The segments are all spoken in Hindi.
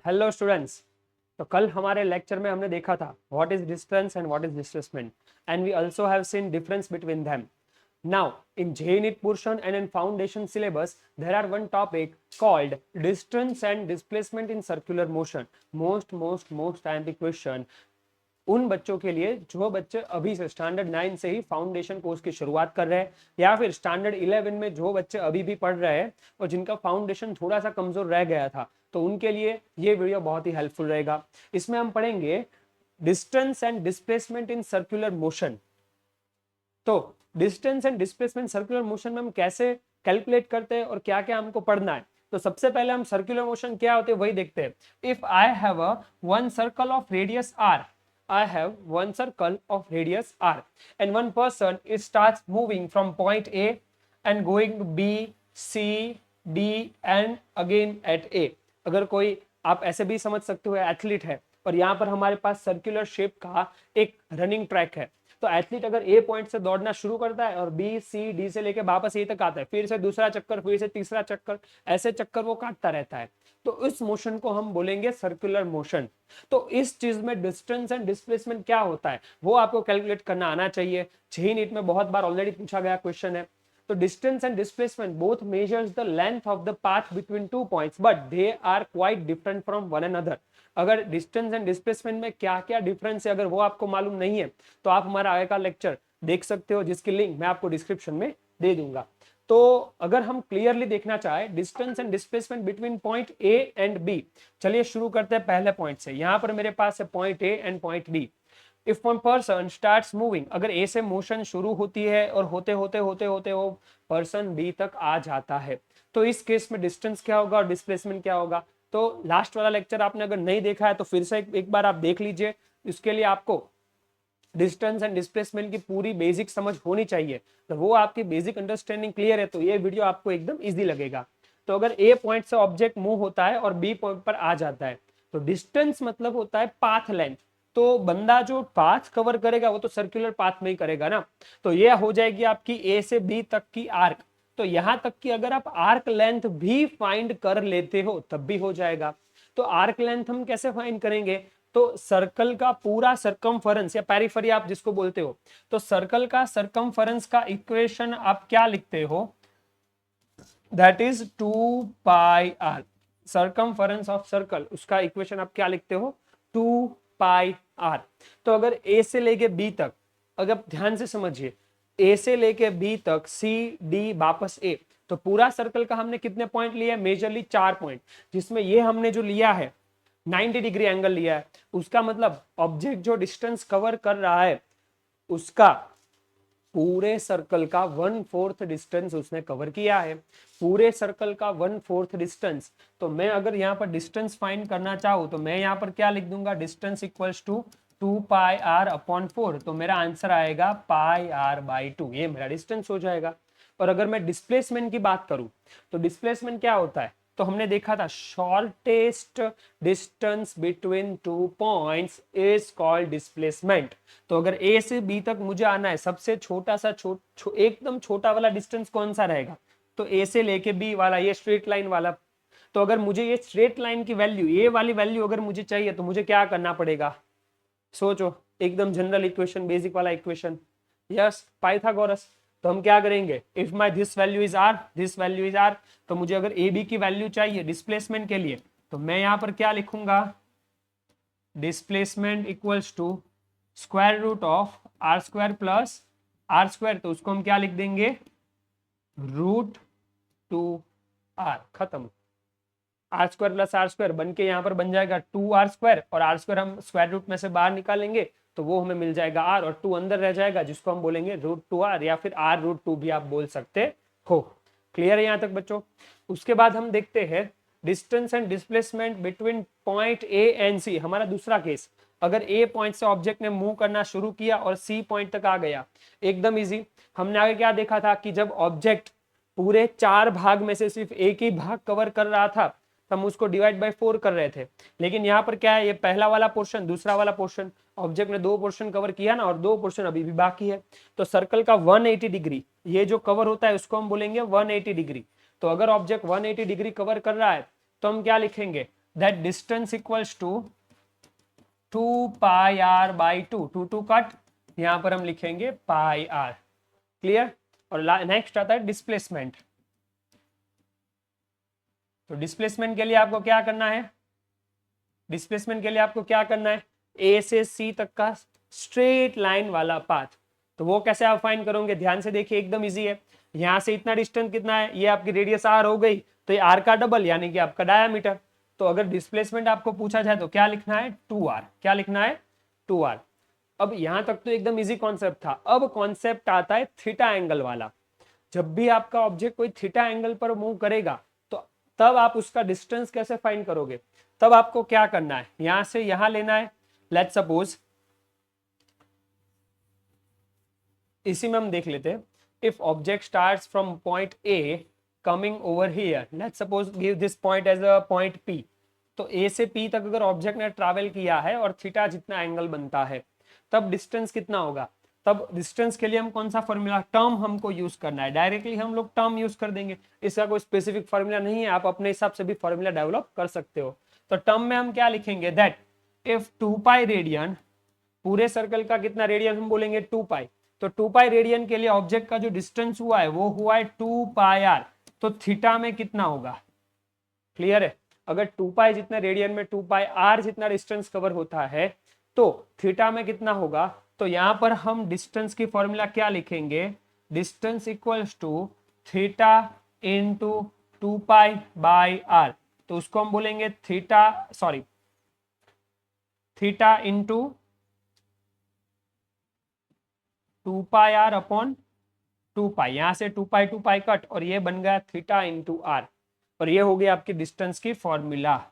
Hello students. तो कल हमारे लेक्चर में हमने देखा था what is distance and what is displacement and we also have seen difference between them. Now, in JNET portion and in foundation syllabus, there are one topic called distance and displacement in circular motion. Most IMP question उन बच्चों के लिए जो बच्चे अभी से स्टैंडर्ड 9 से ही फाउंडेशन कोर्स की शुरुआत कर रहे हैं या फिर स्टैंडर्ड 11 में जो बच्चे अभी भी पढ़ रहे हैं और जिनका फाउंडेशन थोड़ा सा कमजोर रह गया था, तो उनके लिए ये वीडियो बहुत ही हेल्पफुल रहेगा. इसमें हम पढ़ेंगे distance and displacement in circular motion. तो distance and displacement circular motion में हम कैसे कैलकुलेट करते हैं और क्या क्या हमको पढ़ना है. तो सबसे पहले हम सर्कुलर मोशन क्या होते हैं वही देखते हैं. If I have a one circle of radius R, I have one circle of radius r and one person is starts moving from point A and going to B, C, D and again at A. अगर कोई आप ऐसे भी समझ सकते हो एथलीट है और यहाँ पर हमारे पास सर्कुलर शेप का एक रनिंग ट्रैक है, तो एथलीट अगर ए पॉइंट से दौड़ना शुरू करता है और बी सी डी से लेकर वापस ए तक आता है, फिर से दूसरा चक्कर, फिर से तीसरा चक्कर, ऐसे चक्कर वो काटता रहता है, तो इस मोशन को हम बोलेंगे सर्कुलर मोशन. तो इस चीज में डिस्टेंस एंड डिस्प्लेसमेंट क्या होता है वो आपको कैलकुलेट करना आना चाहिए. जेईई नीट में बहुत बार ऑलरेडी पूछा गया क्वेश्चन है. तो distance and displacement both measures the length of the path between two points but they are quite different from one another. अगर डिस्टेंस एंड डिस्प्लेसमेंट में क्या क्या डिफरेंस है अगर वो आपको मालूम नहीं है तो आप हमारा आगे का लेक्चर देख सकते हो, जिसकी लिंक मैं आपको डिस्क्रिप्शन में दे दूंगा. तो अगर हम क्लियरली देखना चाहे distance and displacement between point A and B, चलिए शुरू करते हैं पहले पॉइंट से. यहां पर मेरे पास है point A and point B. If one person starts moving, अगर ए से मोशन शुरू होती है और होते होते होते होते वो पर्सन बी तक आ जाता है, तो इस केस में डिस्टेंस क्या होगा और डिस्प्लेसमेंट क्या होगा. तो लास्ट वाला लेक्चर आपने अगर नहीं देखा है तो फिर से एक बार आप देख लीजिए. इसके लिए आपको डिस्टेंस एंड डिस्प्लेसमेंट की पूरी बेसिक समझ होनी चाहिए. तो वो आपकी बेसिक अंडरस्टैंडिंग क्लियर है तो ये वीडियो आपको एकदम इजी लगेगा. तो अगर ए पॉइंट से ऑब्जेक्ट मूव होता है और बी पॉइंट पर आ जाता है, तो डिस्टेंस मतलब होता है पाथ लेंथ. तो बंदा जो पाथ कवर करेगा वो तो सर्कुलर पाथ में ही करेगा ना. तो ये हो जाएगी आपकी ए से बी तक की आर्क. तो यहां तक कि अगर आप आर्क लेंथ भी फाइंड कर लेते हो तब भी हो जाएगा. तो आर्क लेंथ हम कैसे फाइंड करेंगे. तो सर्कल का पूरा सरकमफरेंस या पेरिफेरी आप जिसको बोलते हो, तो सर्कल का सरकमफरेंस का इक्वेशन आप क्या लिखते हो, that is 2 pi R. Circumference of circle, उसका इक्वेशन आप क्या लिखते हो, 2 पाई आर. तो अगर ए से लेके बी तक, अगर ध्यान से समझिए, ए से लेके बी तक, सी डी वापस ए, तो पूरा सर्कल का हमने कितने पॉइंट लिया है, मेजरली 4 पॉइंट, जिसमें ये हमने जो लिया है 90 डिग्री एंगल लिया है. उसका मतलब ऑब्जेक्ट जो डिस्टेंस कवर कर रहा है उसका पूरे सर्कल का 1/4 डिस्टेंस उसने कवर किया है. पूरे सर्कल का 1/4 डिस्टेंस. तो मैं अगर यहाँ पर डिस्टेंस फाइंड करना चाहूँ तो मैं यहाँ पर क्या लिख दूंगा, distance equals to 2 pi R upon 4. तो मेरा आंसर आएगा पाई आर बाई 2. ये मेरा डिस्टेंस हो जाएगा. और अगर मैं डिस्प्लेसमेंट की बात करूं तो डिस्प्लेसमेंट क्या होता है, तो हमने देखा था shortest distance between two points is called displacement. तो अगर ए से बी तक मुझे आना है, सबसे छोटा सा एकदम छोटा वाला डिस्टेंस कौन सा रहेगा, तो ए से लेके बी वाला, ये स्ट्रेट लाइन वाला. तो अगर मुझे ये स्ट्रेट लाइन की वैल्यू, ये वाली वैल्यू अगर मुझे चाहिए तो मुझे क्या करना पड़ेगा, सोचो, एकदम जनरल इक्वेशन, बेसिक वाला इक्वेशन, यस, पाइथागोरस. तो हम क्या करेंगे, if my this value is R, this value is R, तो मुझे अगर ए बी की वैल्यू चाहिए डिस्प्लेसमेंट के लिए, तो मैं यहां पर क्या लिखूंगा, displacement equals to square root of R square plus R square. तो उसको हम क्या लिख देंगे, रूट 2r. खत्म. R square plus R square बन के यहाँ पर बन जाएगा 2r स्क्वायर, और आर स्क्वायर हम स्क्वायर रूट में से बाहर निकालेंगे तो वो हमें मिल जाएगा r, और 2 अंदर रह जाएगा जिसको हम बोलेंगे रूट 2r या फिर r रूट 2 भी आप बोल सकते हो. क्लियर है यहाँ तक बच्चों. उसके बाद हम देखते हैं distance and displacement between point A and C. हमारा दूसरा केस, अगर ए पॉइंट से ऑब्जेक्ट ने मूव करना शुरू किया और सी पॉइंट तक आ गया, एकदम इजी. हमने आगे क्या देखा था कि जब ऑब्जेक्ट पूरे 4 भाग में से सिर्फ एक ही भाग कवर कर रहा था, हम उसको डिवाइड बाय 4 कर रहे थे. लेकिन यहाँ पर क्या है, ये पहला वाला पोर्शन, दूसरा वाला पोर्शन, ऑब्जेक्ट ने 2 पोर्शन कवर किया ना, और 2 पोर्शन अभी भी बाकी है. तो सर्कल का 180 डिग्री ये जो कवर होता है उसको हम बोलेंगे 180 डिग्री. तो अगर ऑब्जेक्ट 180 डिग्री कवर कर रहा है तो हम क्या लिखेंगे, that distance equals to 2πr/2, 2 cut, यहां पर हम लिखेंगे पाई आर। क्लियर। और नेक्स्ट आता है डिस्प्लेसमेंट। तो डिस्प्लेसमेंट के लिए आपको क्या करना है, डिस्प्लेसमेंट के लिए आपको क्या करना है, ए से सी तक का स्ट्रेट लाइन वाला पाथ। तो वो कैसे आप फाइंड करोगे, ध्यान से देखिए, एकदम इजी है। यहां से इतना डिस्टेंस कितना है, ये आपकी रेडियस आर हो गई, तो ये आर का डबल यानी कि आपका डायामीटर। तो अगर डिस्प्लेसमेंट आपको पूछा जाए तो क्या लिखना है, 2r। क्या लिखना है, 2r। अब यहां तक तो एकदम इजी कॉन्सेप्ट था। अब कॉन्सेप्ट आता है थीटा एंगल वाला। जब भी आपका ऑब्जेक्ट कोई थीटा एंगल पर मूव करेगा तो तब आप उसका डिस्टेंस कैसे फाइंड करोगे। तब आपको क्या करना है, यहां से यहां लेना है। लेट्स सपोज, इसी में हम देख लेते हैं, if object starts from point A coming over here, let's suppose give this point as a point P. तो ए से पी तक अगर ऑब्जेक्ट ने ट्रैवल किया है और थीटा जितना एंगल बनता है, तब डिस्टेंस कितना होगा। तब डिस्टेंस के लिए हम कौन सा फॉर्मूला, टर्म हमको यूज करना है। डायरेक्टली हम लोग टर्म यूज कर देंगे, इसका कोई स्पेसिफिक फॉर्मूला नहीं है, आप अपने हिसाब से भी फॉर्मूला डेवलप कर सकते हो। तो टर्म में हम क्या लिखेंगे, दैट इफ 2π रेडियन, पूरे सर्कल का कितना रेडियन हम बोलेंगे 2π। तो 2π रेडियन के लिए ऑब्जेक्ट का जो डिस्टेंस हुआ है वो हुआ है 2πr। तो थीटा में कितना होगा, क्लियर है। अगर 2π जितना रेडियन में 2πr जितना डिस्टेंस कवर होता है तो थीटा में कितना होगा। तो यहां पर हम डिस्टेंस की फॉर्मूला क्या लिखेंगे, distance equals to theta into 2π/r। तो उसको हम बोलेंगे थीटा इंटू 2πr/2π। यहां से 2π कट और ये बन गया थीटा इंटू आर। और ये हो गया आपकी डिस्टेंस की फॉर्मूला।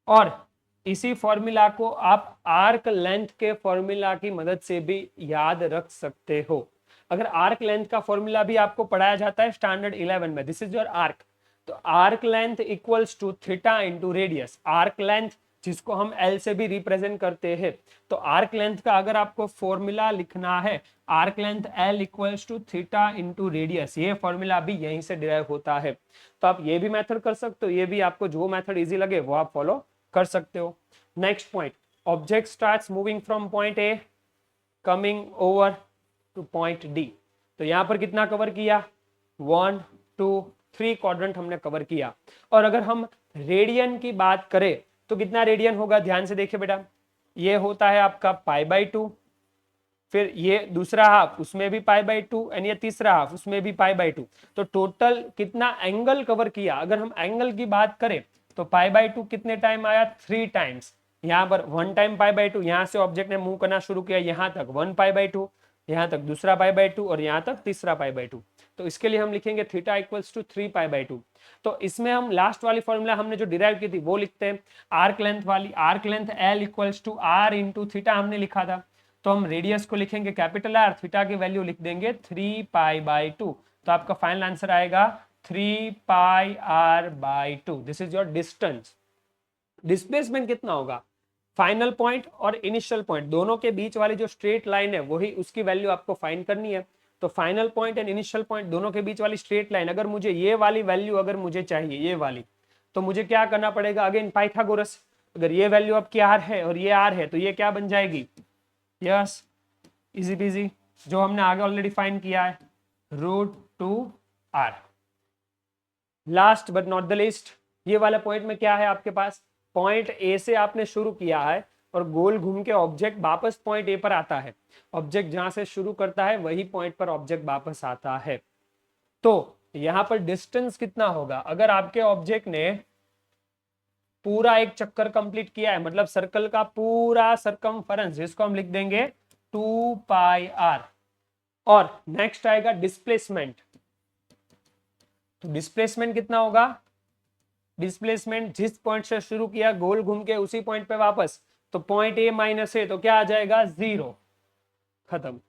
और इसी फॉर्मूला को आप आर्क लेंथ के फॉर्मूला की मदद से भी याद रख सकते हो। अगर आर्क लेंथ का फॉर्मूला भी आपको पढ़ाया जाता है स्टैंडर्ड 11 में, दिस इज योर आर्क। तो arc length equals to theta into radius. Arc length जिसको हम एल से भी रिप्रेजेंट करते हैं। तो आर्क लेंथ का अगर आपको फॉर्मूला लिखना है, arc length L equals to theta into radius, ये फॉर्मूला भी यहीं से डिराइव होता है। तो आप ये भी मेथड कर सकते हो, ये भी आपको जो मेथड इजी लगे वो आप फॉलो कर सकते हो। Next point, object starts moving from point A coming over two point D. तो यहां पर कितना कवर किया, 1 2 3 क्वाड्रेंट हमने कवर किया। और अगर हम रेडियन की बात करें तो कितना रेडियन होगा, ध्यान से देखिए बेटा, ये होता है आपका π/2, फिर ये दूसरा हाफ उसमें भी π/2 एंड ये तीसरा हाफ उसमें भी π/2। तो टोटल कितना एंगल कवर किया। अगर हम एंगल की बात करें तो π/2 कितने टाइम आया, 3 टाइम्स। यहाँ पर 1 टाइम π/2, यहाँ से ऑब्जेक्ट ने मूव करना शुरू किया, यहाँ तक 1 π/2, यहाँ तक दूसरा π/2 और यहाँ तक तीसरा π/2। तो इसके लिए हम लिखेंगे थीटा इक्वल्स टू 3 π/2। तो इसमें हम लास्ट वाली फॉर्मूला हमने जो डिराइव की थी वो लिखते हैं। आर्क लेंथ वाली, arc length L equals to R into theta हमने लिखा था। तो हम रेडियस को लिखेंगे कैपिटल आर, थीटा की वैल्यू लिख देंगे 3π/2। तो आपका फाइनल आंसर आएगा 3πr/2। This is your distance. Displacement कितना होगा, फाइनल पॉइंट और इनिशियल पॉइंट दोनों के बीच वाली जो स्ट्रेट लाइन है वही उसकी वैल्यू आपको फाइंड करनी है। तो final point and initial point दोनों के बीच वाली स्ट्रेट लाइन, अगर मुझे ये वाली वैल्यू अगर मुझे चाहिए, ये वाली, तो मुझे क्या करना पड़ेगा, अगेन पाइथागोरस। अगर ये वैल्यू आपकी आर है और ये आर है तो ये क्या बन जाएगी, यस इजी पीजी, जो हमने आगे ऑलरेडी फाइंड किया है, √2r। Last but not the list, ये वाला पॉइंट में क्या है आपके पास, पॉइंट ए से आपने शुरू किया है और गोल घूम के ऑब्जेक्ट वापस पॉइंट ए पर आता है। ऑब्जेक्ट जहां से शुरू करता है वही पॉइंट पर ऑब्जेक्ट वापस आता है। तो यहां पर डिस्टेंस कितना होगा, अगर आपके ऑब्जेक्ट ने पूरा एक चक्कर कंप्लीट किया है, मतलब सर्कल का पूरा सरकमफेरेंस, जिसको हम लिख देंगे 2πr। और नेक्स्ट आएगा डिस्प्लेसमेंट। तो डिस्प्लेसमेंट कितना होगा, डिस्प्लेसमेंट जिस पॉइंट से शुरू किया गोल घूम के उसी पॉइंट पे वापस, तो पॉइंट ए माइनस ए, तो क्या आ जाएगा 0, खत्म।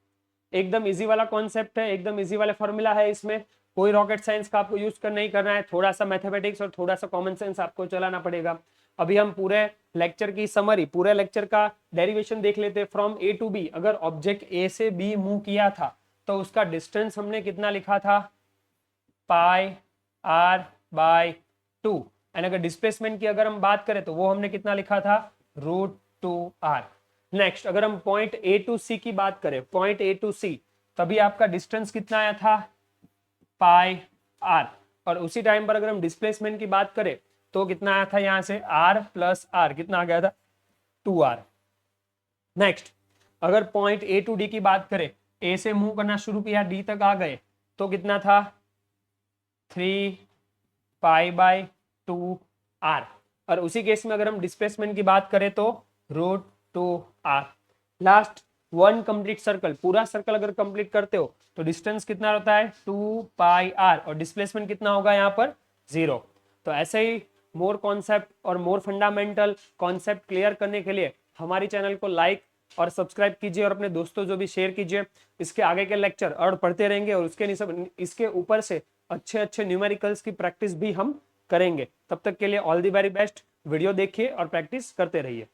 एकदम इजी वाला कॉन्सेप्ट है, एकदम इजी वाला फॉर्मूला है। इसमें कोई रॉकेट साइंस का आपको यूज कर नहीं करना है, थोड़ा सा मैथमेटिक्स और थोड़ा सा कॉमन सेंस आपको चलाना पड़ेगा। अभी हम पूरे लेक्चर की समरी, पूरे लेक्चर का डेरिवेशन देख लेते हैं। फ्रॉम ए टू बी, अगर ऑब्जेक्ट ए से बी मूव किया था तो उसका डिस्टेंस हमने कितना लिखा था, πr/2। एंड अगर डिस्प्लेसमेंट की अगर हम बात करें तो वो हमने कितना लिखा था, √2r। नेक्स्ट अगर हम पॉइंट ए टू सी की बात करें, पॉइंट ए टू सी, तभी आपका डिस्टेंस कितना आया था, पाई आर। और उसी टाइम पर अगर हम डिस्प्लेसमेंट की बात करें तो कितना आया था यहां से, r प्लस आर, कितना आ गया था, 2r। नेक्स्ट अगर पॉइंट ए टू डी की बात करें, ए से मूव करना शुरू किया, डी तक आ गए तो कितना था, 3π/2r। और उसी केस में अगर हम डिस्प्लेसमेंट की बात करें तो √2r। Last one complete circle, पूरा सर्कल अगर कंप्लीट करते हो तो डिस्टेंस कितना रहता है, 2πr, और डिस्प्लेसमेंट कितना होगा यहाँ पर, 0। तो ऐसे ही मोर कॉन्सेप्ट और मोर फंडामेंटल कॉन्सेप्ट क्लियर करने के लिए हमारी चैनल को लाइक और सब्सक्राइब कीजिए और अपने दोस्तों जो भी शेयर कीजिए। इसके आगे के लेक्चर और पढ़ते रहेंगे और इसके ऊपर से अच्छे अच्छे न्यूमेरिकल्स की प्रैक्टिस भी हम करेंगे। तब तक के लिए all the very best. Video देखिए और प्रैक्टिस करते रहिए।